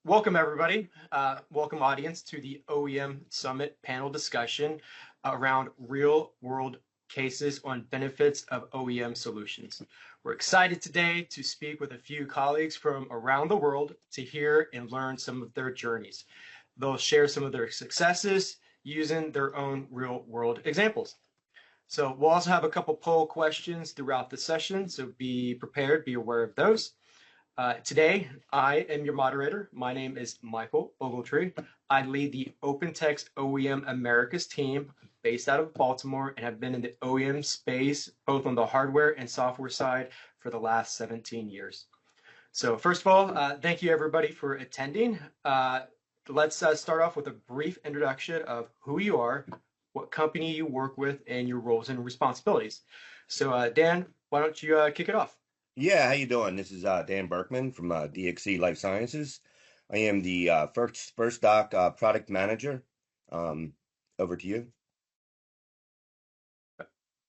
Welcome everybody. Welcome audience to the OEM Summit panel discussion around real world cases on benefits of OEM solutions. We're excited today to speak with a few colleagues from around the world to hear and learn some of their journeys. They'll share some of their successes using their own real world examples. So we'll also have a couple poll questions throughout the session, so be prepared, be aware of those. Today, I am your moderator. My name is Michael Ogletree. I lead the OpenText OEM Americas team based out of Baltimore and have been in the OEM space, both on the hardware and software side, for the last 17 years. So first of all, thank you everybody for attending. Let's start off with a brief introduction of who you are, what company you work with, and your roles and responsibilities. So Dan, why don't you kick it off? Yeah, how you doing? This is Dan Berkman from DXC Life Sciences. I am the first doc product manager. Over to you.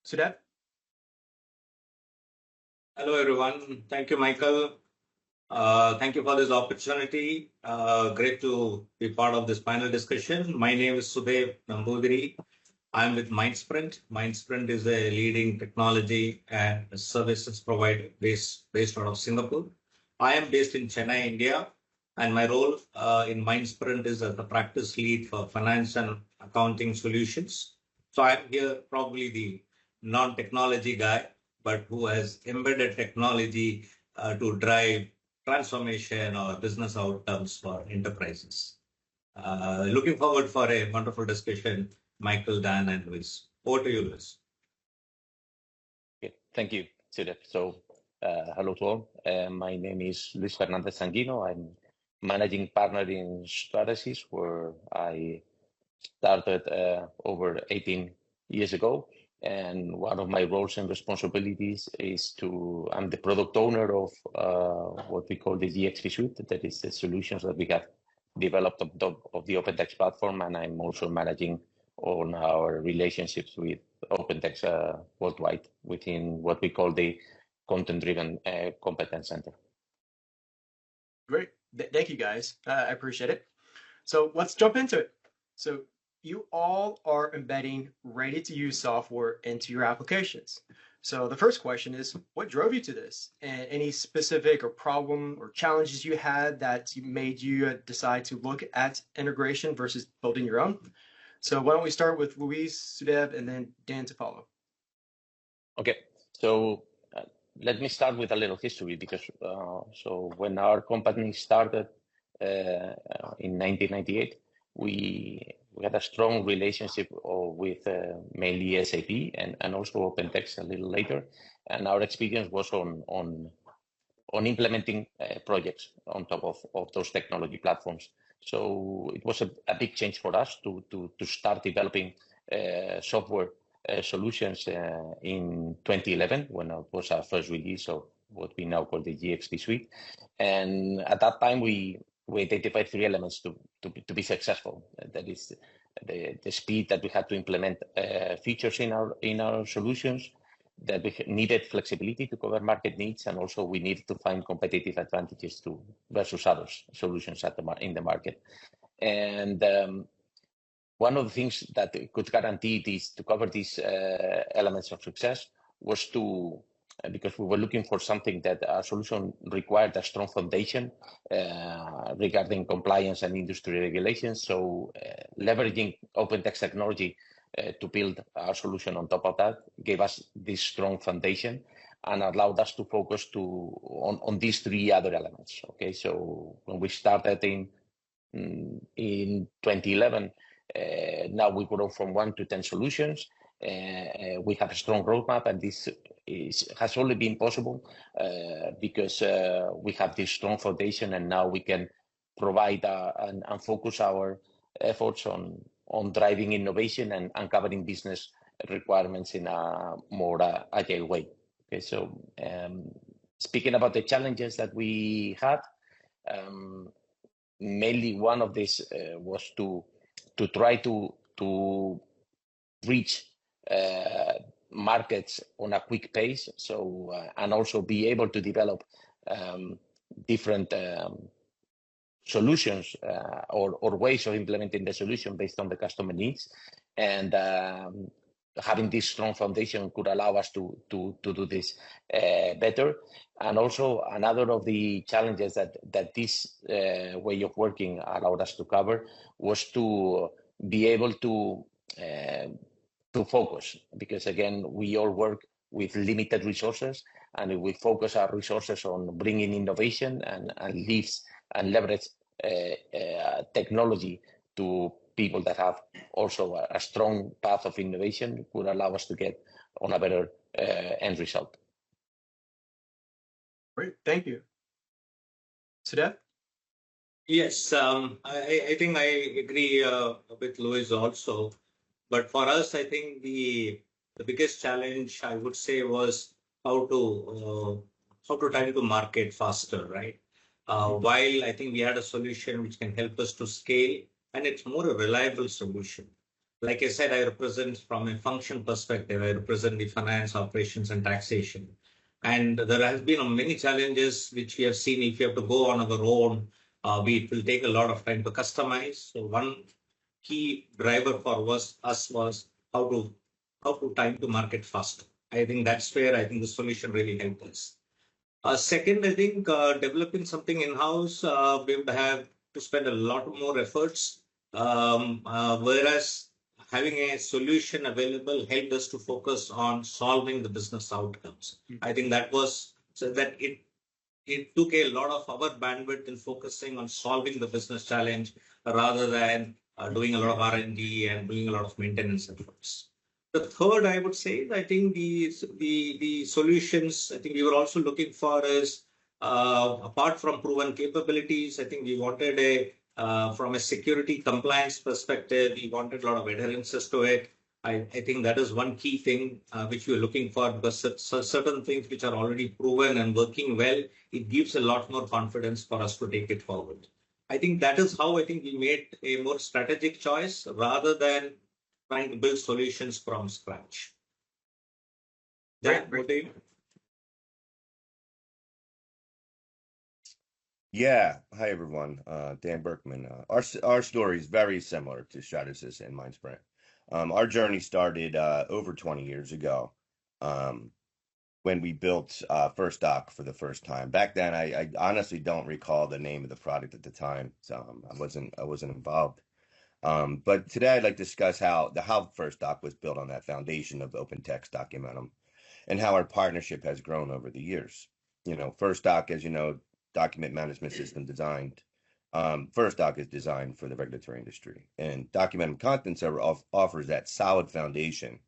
Sudev? Hello, everyone. Thank you, Michael. Thank you for this opportunity. Great to be part of this panel discussion. My name is Sudev Nambudiri. I'm with Mindsprint. Mindsprint is a leading technology and services provider based out of Singapore. I am based in Chennai, India, and my role in Mindsprint is as the practice lead for finance and accounting solutions. So I'm here probably the non-technology guy, but who has embedded technology to drive transformation or business outcomes for enterprises. Looking forward for a wonderful discussion. Michael, Dan, and Luis. Over to you, Luis. Okay, thank you, Sudev. So, hello to all. My name is Luis Fernandez Sanguino. I'm managing partner in Stratesys, where I started over 18 years ago. And one of my roles and responsibilities is I'm the product owner of what we call the DXC suite. That is the solutions that we have developed on top of the OpenText platform. And I'm also managing on our relationships with OpenText worldwide within what we call the content-driven competence center. Great. Thank you, guys. I appreciate it. So let's jump into it. So you all are embedding ready-to-use software into your applications. So the first question is, what drove you to this? And any specific or problem or challenges you had that made you decide to look at integration versus building your own? So why don't we start with Luis, Sudev, and then Dan to follow. Okay, so let me start with a little history because so when our company started in 1998, we had a strong relationship with mainly SAP and also OpenText a little later, and our experience was on implementing projects on top of those technology platforms. So it was a big change for us to start developing software solutions in 2011 when it was our first release of what we now call the GXP suite. And at that time, we identified three elements to be successful. That is the speed that we had to implement features in our solutions, that we needed flexibility to cover market needs, and also we needed to find competitive advantages versus other solutions in the market. And one of the things that could guarantee to cover these elements of success was because we were looking for something that our solution required a strong foundation regarding compliance and industry regulations. So leveraging OpenText technology to build our solution on top of that gave us this strong foundation and allowed us to focus on these three other elements. Okay, so when we started in 2011, now we grow from 1 to 10 solutions. We have a strong roadmap, and this has only been possible because we have this strong foundation, and now we can provide and focus our efforts on driving innovation and uncovering business requirements in a more agile way. Okay, so speaking about the challenges that we had, mainly one of these was to try to reach markets on a quick pace, so and also be able to develop different solutions or ways of implementing the solution based on the customer needs. And having this strong foundation could allow us to do this better. And also another of the challenges that this way of working allowed us to cover was to be able to focus, because again, we all work with limited resources, and if we focus our resources on bringing innovation and leverage technology to people that have also a strong path of innovation, could allow us to get on a better end result. Great, thank you. Sudev? Yes, I think I agree with Luis also. But for us, I think the biggest challenge, I would say, was how to time to market faster, right? While I think we had a solution which can help us to scale, and it's more a reliable solution. Like I said, I represent from a function perspective, I represent the finance, operations, and taxation. And there has been many challenges which we have seen. If you have to go on our own, it will take a lot of time to customize. So one key driver for us was how to time to market faster. I think that's where I think the solution really helped us. Second, I think developing something in-house, we would have to spend a lot more efforts, whereas having a solution available helped us to focus on solving the business outcomes. I think that was so that it took a lot of our bandwidth in focusing on solving the business challenge rather than doing a lot of R&D and doing a lot of maintenance efforts. The third, I would say, I think the solutions I think we were also looking for is apart from proven capabilities, I think we wanted from a security compliance perspective, we wanted a lot of adherences to it. I think that is one key thing which we're looking for, because certain things which are already proven and working well, it gives a lot more confidence for us to take it forward. I think that is how I think we made a more strategic choice rather than trying to build solutions from scratch. Great. Yeah. Hi, everyone. Dan Berkman. Our story is very similar to Stratesys and Mindsprint. Our journey started over 20 years ago when we built FirstDoc for the first time. Back then, I honestly don't recall the name of the product at the time, so I wasn't involved. But today I'd like to discuss how FirstDoc was built on that foundation of OpenText Documentum, and how our partnership has grown over the years. You know, FirstDoc, as you know, document management system designed. FirstDoc is designed for the regulatory industry, and Documentum Content Server offers that solid foundation,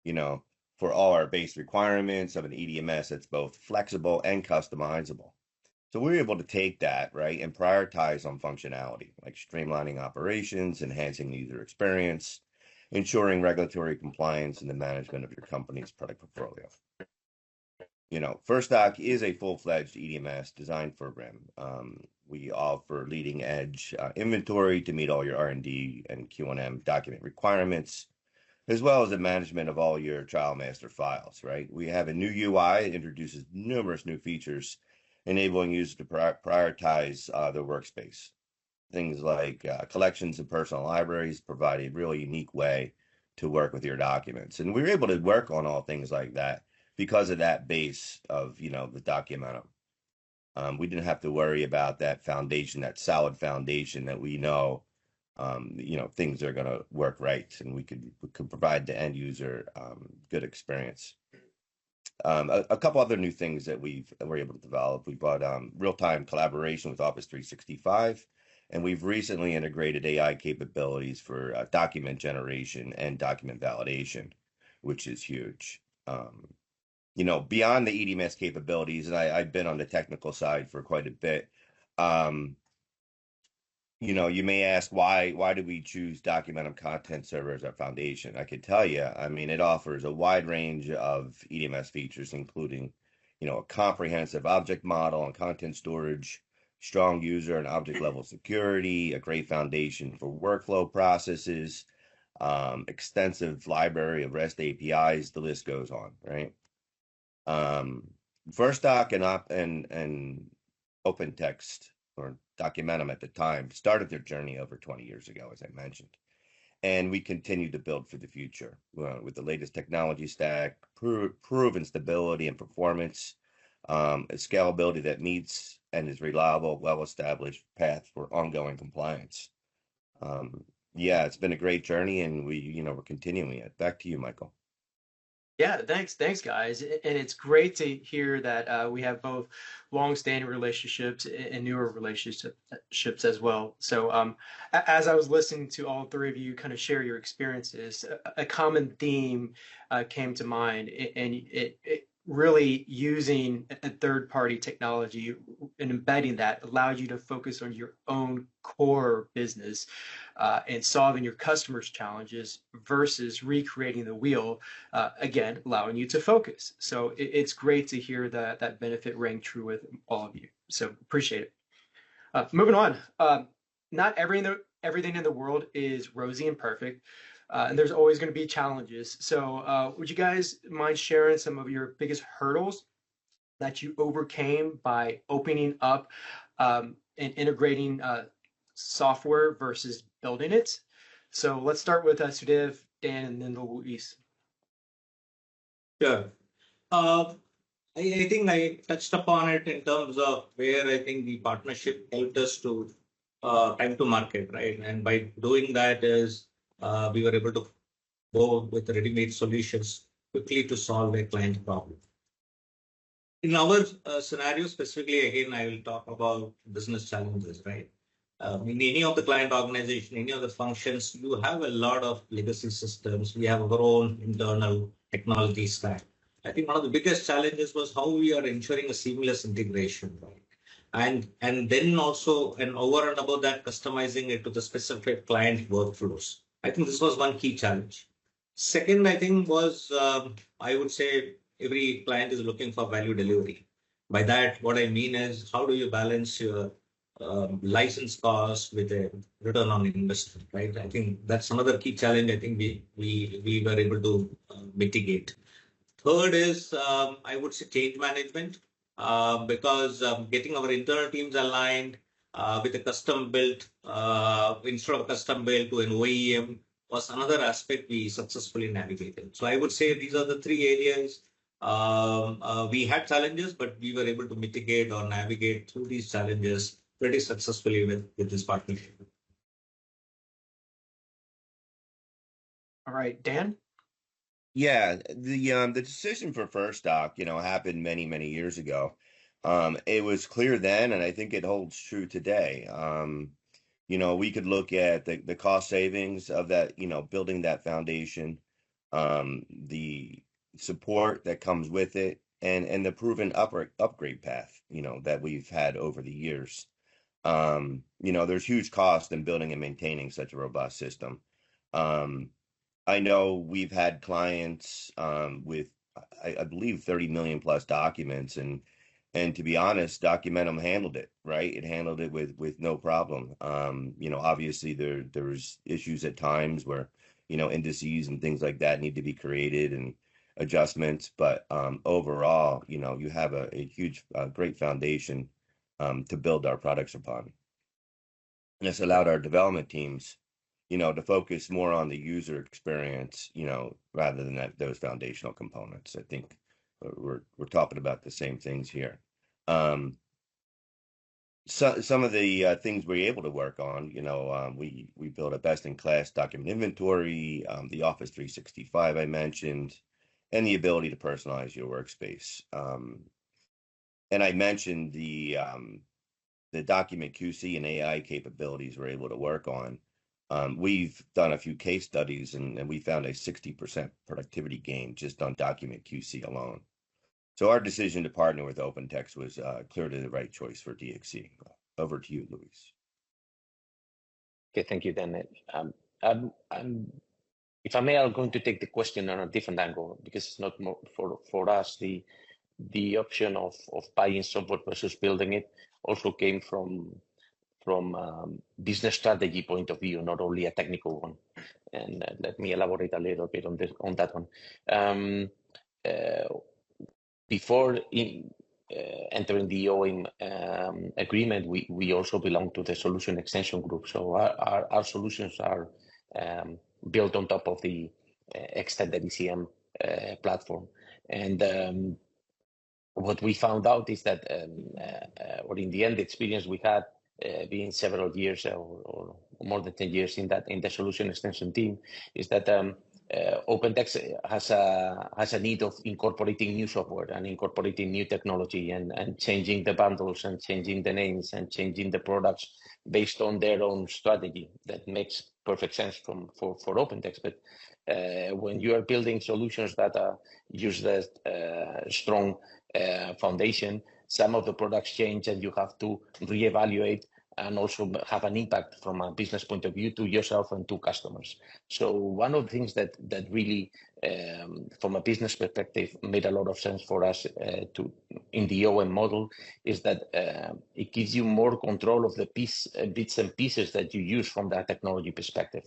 you know, for all our base requirements of an EDMS that's both flexible and customizable. So we're able to take that, right, and prioritize on functionality, like streamlining operations, enhancing user experience, ensuring regulatory compliance, and the management of your company's product portfolio. You know, FirstDoc is a full-fledged EDMS designed for RIM. We offer leading-edge inventory to meet all your R&D and Q&M document requirements, as well as the management of all your trial master files, right? We have a new UI that introduces numerous new features, enabling users to prioritize their workspace. Things like collections and personal libraries provide a really unique way to work with your documents. And we were able to work on all things like that because of that base of, you know, the Documentum. We didn't have to worry about that foundation, that solid foundation that we know, you know, things are going to work right, and we could provide the end user good experience. A couple other new things that we're able to develop. We brought real-time collaboration with Office 365, and we've recently integrated AI capabilities for document generation and document validation, which is huge. You know, beyond the EDMS capabilities, and I've been on the technical side for quite a bit. You know, you may ask why do we choose Documentum Content Server as our foundation? I could tell you, I mean, it offers a wide range of EDMS features, including, you know, a comprehensive object model and content storage, strong user and object level security, a great foundation for workflow processes, extensive library of REST APIs, the list goes on, right? FirstDoc and OpenText, or Documentum at the time, started their journey over 20 years ago, as I mentioned. And we continue to build for the future with the latest technology stack, proven stability and performance, a scalability that meets and is reliable, well-established path for ongoing compliance. Yeah, it's been a great journey, and we're continuing it. Back to you, Michael. Yeah, thanks, guys. And it's great to hear that we have both long-standing relationships and newer relationships as well. So, as I was listening to all three of you kind of share your experiences, a common theme came to mind, and it really using a third-party technology and embedding that allows you to focus on your own core business and solving your customers' challenges versus recreating the wheel. Again, allowing you to focus. So it's great to hear that benefit rang true with all of you. So appreciate it. Moving on. Not everything in the world is rosy and perfect. And there's always going to be challenges. So would you guys mind sharing some of your biggest hurdles that you overcame by opening up and integrating software versus building it? So let's start with Sudev, Dan, and then Luis. Sure. I think I touched upon it in terms of where I think the partnership helped us to time to market, right? And by doing that is we were able to go with ready-made solutions quickly to solve a client problem. In our scenario specifically, again, I will talk about business challenges, right? In any of the client organization, any of the functions, you have a lot of legacy systems. We have our own internal technology stack. I think one of the biggest challenges was how we are ensuring a seamless integration, right? And then also, and over and above that, customizing it to the specific client workflows. I think this was one key challenge. Second, I think was, I would say every client is looking for value delivery. By that, what I mean is how do you balance your license costs with a return on investment, right? I think that's another key challenge I think we were able to mitigate. Third is, I would say change management, because getting our internal teams aligned with a custom built, instead of custom built to an OEM was another aspect we successfully navigated. So I would say these are the three areas. We had challenges, but we were able to mitigate or navigate through these challenges pretty successfully with this partnership. All right, Dan? Yeah, the decision for First Doc, happened many years ago. It was clear then, and I think it holds true today. We could look at the cost savings of that, building that foundation, the support that comes with it, and the proven upgrade path, that we've had over the years. There's huge cost in building and maintaining such a robust system. I know we've had clients with, I believe, 30 million plus documents, and to be honest, Documentum handled it, right? It handled it with no problem. Obviously there's issues at times where, indices and things like that need to be created and adjustments, but overall, you have a huge, great foundation to build our products upon. And it's allowed our development teams to focus more on the user experience, rather than those foundational components. I think we're talking about the same things here. So some of the things we're able to work on, we built a best-in-class document inventory, the Office 365 I mentioned, and the ability to personalize your workspace. And I mentioned the document QC and AI capabilities we're able to work on. We've done a few case studies, and we found a 60% productivity gain just on document QC alone. So our decision to partner with OpenText was clearly the right choice for DXC. Over to you, Luis. Okay, thank you, Dan. If I may, I'm going to take the question on a different angle, because it's not more for us. The option of buying software versus building it also came from business strategy point of view, not only a technical one. And let me elaborate a little bit on that one. entering the OEM agreement, we also belong to the solution extension group. So our solutions are built on top of the extended ECM platform. And what we found out is that, or in the end, the experience we had being several years or more than 10 years in the solution extension team, is that OpenText has a need of incorporating new software and incorporating new technology and changing the bundles and changing the names and changing the products based on their own strategy. That makes perfect sense for OpenText. But when you are building solutions that use the strong foundation, some of the products change and you have to reevaluate and also have an impact from a business point of view to yourself and to customers. So one of the things that really, from a business perspective, made a lot of sense for us in the OEM model is that it gives you more control of the bits and pieces that you use from that technology perspective.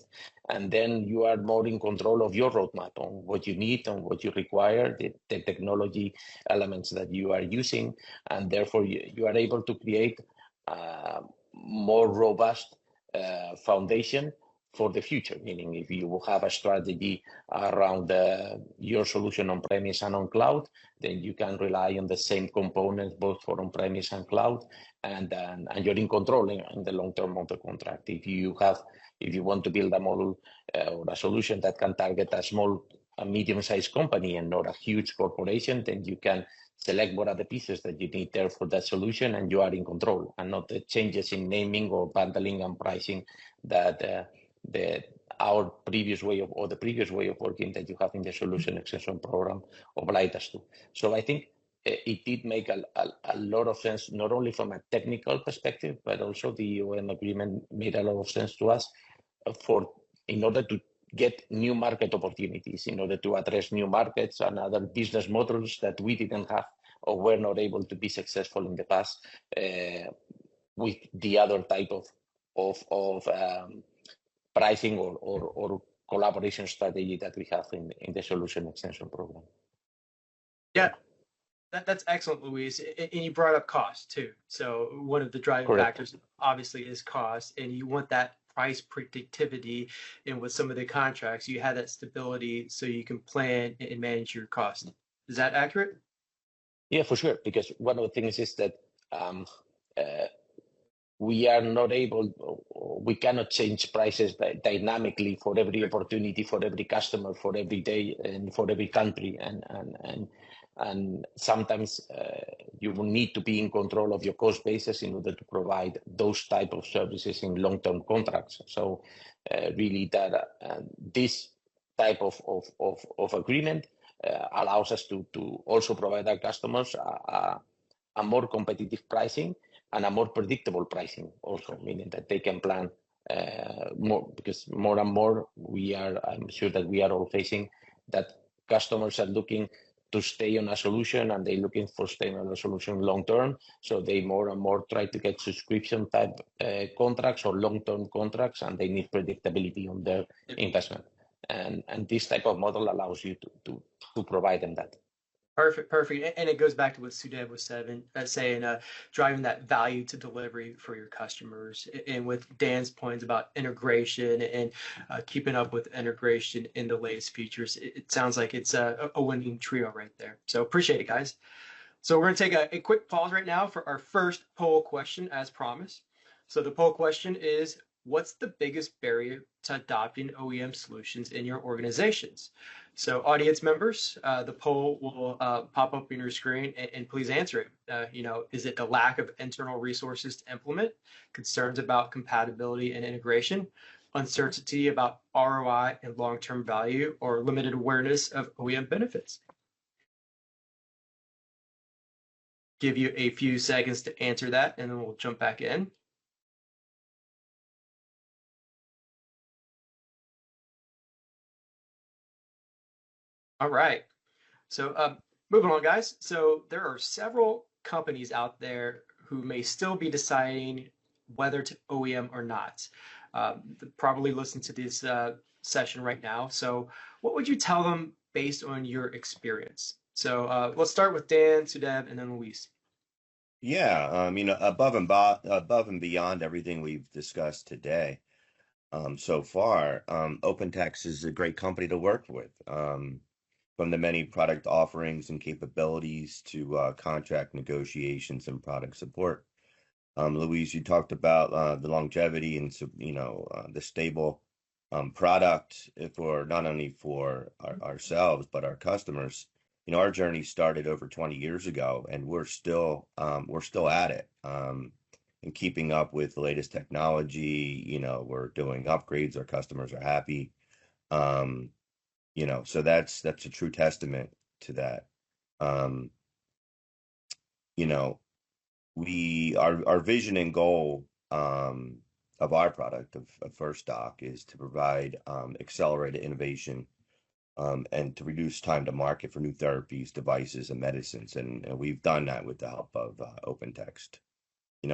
And then you are more in control of your roadmap on what you need, on what you require, the technology elements that you are using, and therefore you are able to create more robust foundation for the future. Meaning, if you have a strategy around your solution on premise and on cloud, then you can rely on the same components both for on premise and cloud, and you're in control in the long term of the contract. If you want to build a model or a solution that can target a medium-sized company and not a huge corporation, then you can select what are the pieces that you need there for that solution, and you are in control, and not the changes in naming or bundling and pricing that our previous way of, or the previous way of working that you have in the solution extension program obliged us to. So I think it did make a lot of sense, not only from a technical perspective, but also the OEM agreement made a lot of sense to us in order to get new market opportunities, in order to address new markets and other business models that we didn't have or were not able to be successful in the past with the other type of pricing or collaboration strategy that we have in the solution extension program. Yeah, that's excellent, Luis. And you brought up cost too. So one of the driving factors obviously is cost, and you want that price predictivity. And with some of the contracts, you have that stability so you can plan and manage your cost. Is that accurate? Yeah, for sure. Because one of the things is that we are not we cannot change prices dynamically for every opportunity, for every customer, for every day, and for every country. And sometimes you will need to be in control of your cost basis in order to provide those type of services in long-term contracts. So really that this type of agreement allows us to also provide our customers a more competitive pricing and a more predictable pricing also, meaning that they can plan more, because more and more I'm sure that we are all facing that customers are looking to stay on a solution, and they're looking for staying on a solution long term. So they more and more try to get subscription type contracts or long-term contracts, and they need predictability on their investment. And this type of model allows you to provide them that. Perfect. And it goes back to what Sudev was saying, driving that value to delivery for your customers. And with Dan's points about integration and keeping up with integration in the latest features, it sounds like it's a winning trio right there. So appreciate it, guys. So we're going to take a quick pause right now for our first poll question, as promised. So the poll question is, what's the biggest barrier to adopting OEM solutions in your organizations? So audience members, the poll will pop up on your screen, and please answer it. Is it the lack of internal resources to implement, concerns about compatibility and integration, uncertainty about ROI and long-term value, or limited awareness of OEM benefits? Give you a few seconds to answer that, and then we'll jump back in. All right. So moving on, guys. So there are several companies out there who may still be deciding whether to OEM or not. Probably listen to this session right now. So what would you tell them based on your experience? So let's start with Dan, Sudev, and then Luis. Yeah, above and beyond everything we've discussed today, so far, OpenText is a great company to work with. From the many product offerings and capabilities to contract negotiations and product support. Louise, you talked about the longevity and the stable product for not only for ourselves but our customers. Our journey started over 20 years ago, and we're still at it, and keeping up with the latest technology. We're doing upgrades. Our customers are happy. So that's a true testament to that. Um, you know, our vision and goal of our product of First Stock is to provide accelerated innovation and to reduce time to market for new therapies, devices, and medicines, and we've done that with the help of OpenText.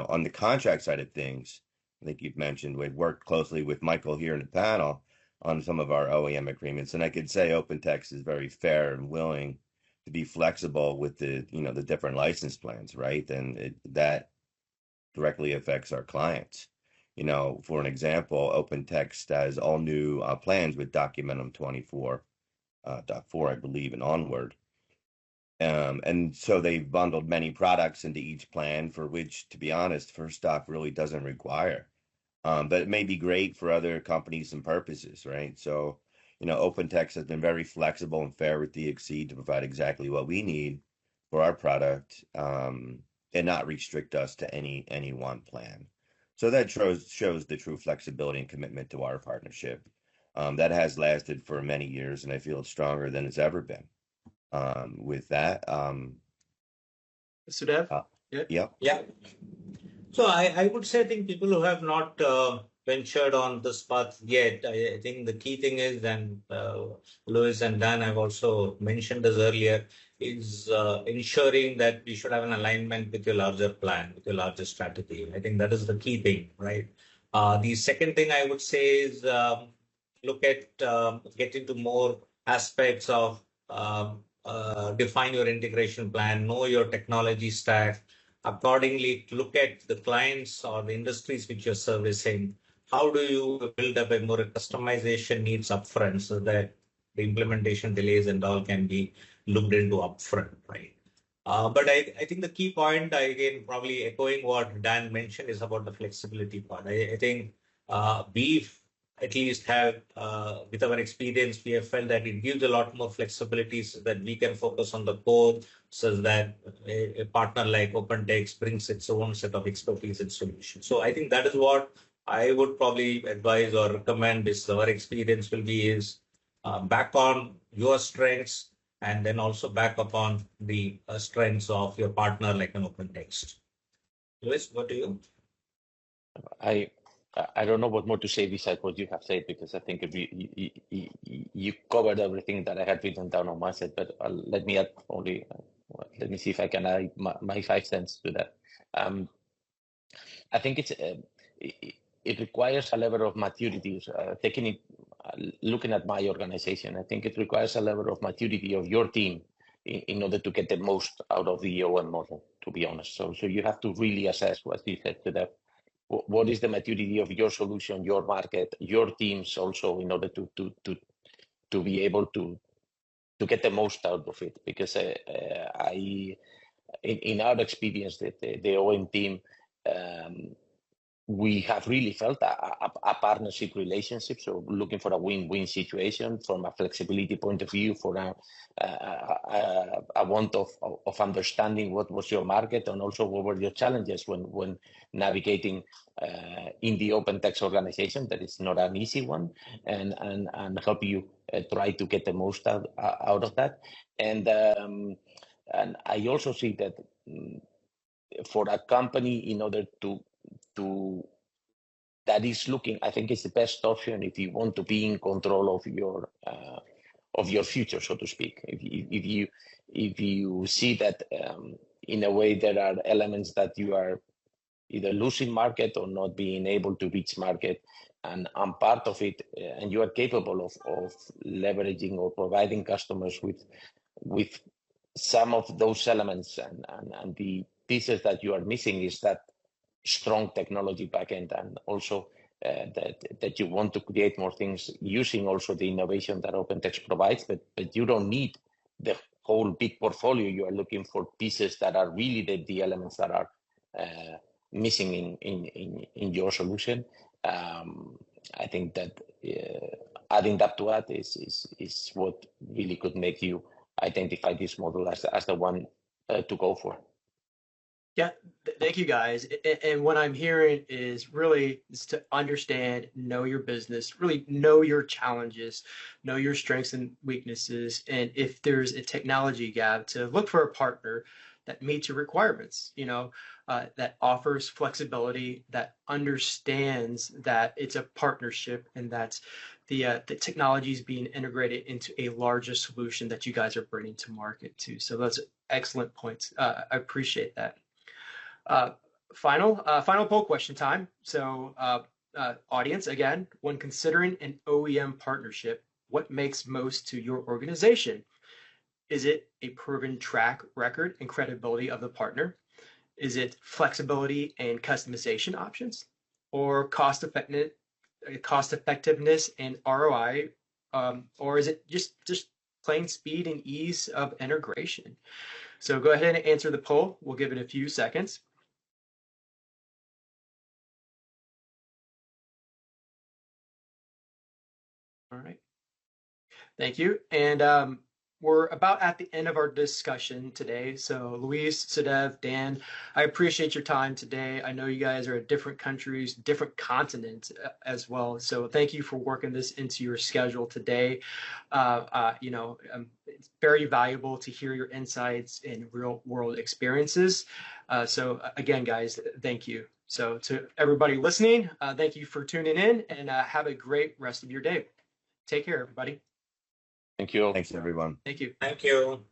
On the contract side of things, I think you've mentioned we've worked closely with Michael here in the panel on some of our OEM agreements, and I could say OpenText is very fair and willing to be flexible with the different license plans, right? And that directly affects our clients. For an example, OpenText has all new plans with Documentum 24.4, I believe, and onward. And so they've bundled many products into each plan, for which, to be honest, First Stock really doesn't require. But it may be great for other companies and purposes, right? So, OpenText has been very flexible and fair with DXC to provide exactly what we need for our product, and not restrict us to any one plan. So that shows the true flexibility and commitment to our partnership. That has lasted for many years, and I feel it's stronger than it's ever been. With that, Sudev? Yep. Yeah. So I would say, I think people who have not ventured on this path yet, I think the key thing is, and Louis and Dan have also mentioned this earlier, is ensuring that you should have an alignment with your larger plan, with your larger strategy. I think that is the key thing, right? The second thing I would say is look at get into more aspects of define your integration plan, know your technology stack. Accordingly, look at the clients or the industries which you're servicing. How do you build up a more customization needs upfront so that the implementation delays and all can be looked into upfront, right? But I think the key point, again, probably echoing what Dan mentioned, is about the flexibility part. I think we've at least have, with our experience, we have felt that it gives a lot more flexibility so that we can focus on the core, so that a partner like OpenText brings its own set of expertise and solutions. So I think that is what I would probably advise or recommend is our experience will be is back on your strengths and then also back upon the strengths of your partner like an OpenText. Louis, what do you? I don't know what more to say besides what you have said, because I think you covered everything that I had written down on my side, but let me add only, let me see if I can add my 5 cents to that. I think it requires a level of maturity, looking at my organization. I think it requires a level of maturity of your team in order to get the most out of the OEM model, to be honest. So you have to really assess what you said to that. What is the maturity of your solution, your market, your teams also, in order to be able to get the most out of it? Because in our experience, the OEM team, we have really felt a partnership relationship. So looking for a win-win situation from a flexibility point of view, for a want of understanding what was your market and also what were your challenges when navigating in the OpenText organization. That is not an easy one, and help you try to get the most out of that. And I also see that for a company, in order to that is looking, I think it's the best option if you want to be in control of your future, so to speak. If you see that in a way there are elements that you are either losing market or not being able to reach market, and part of it, and you are capable of leveraging or providing customers with some of those elements and the pieces that you are missing is that strong technology backend, and also that you want to create more things using also the innovation that OpenText provides, but you don't need the whole big portfolio. You are looking for pieces that are really the elements that are missing in your solution. I think that adding that to that is what really could make you identify this model as the one to go for. Yeah, thank you guys. And what I'm hearing is really to understand, know your business, really know your challenges, know your strengths and weaknesses, and if there's a technology gap, to look for a partner that meets your requirements, that offers flexibility, that understands that it's a partnership, and that the technology is being integrated into a larger solution that you guys are bringing to market too. So that's excellent points. I appreciate that. Final poll question time. So audience, again, when considering an OEM partnership, what makes most to your organization? Is it a proven track record and credibility of the partner? Is it flexibility and customization options, or cost effectiveness and ROI? Or is it just plain speed and ease of integration? So go ahead and answer the poll. We'll give it a few seconds. All right. Thank you. And we're about at the end of our discussion today. So Luis, Sudev, Dan, I appreciate your time today. I know you guys are at different countries, different continents as well. So thank you for working this into your schedule today. It's very valuable to hear your insights and real world experiences. So again, guys, thank you. So to everybody listening, thank you for tuning in, and have a great rest of your day. Take care, everybody. Thank you. Thanks, everyone. Thank you. Thank you.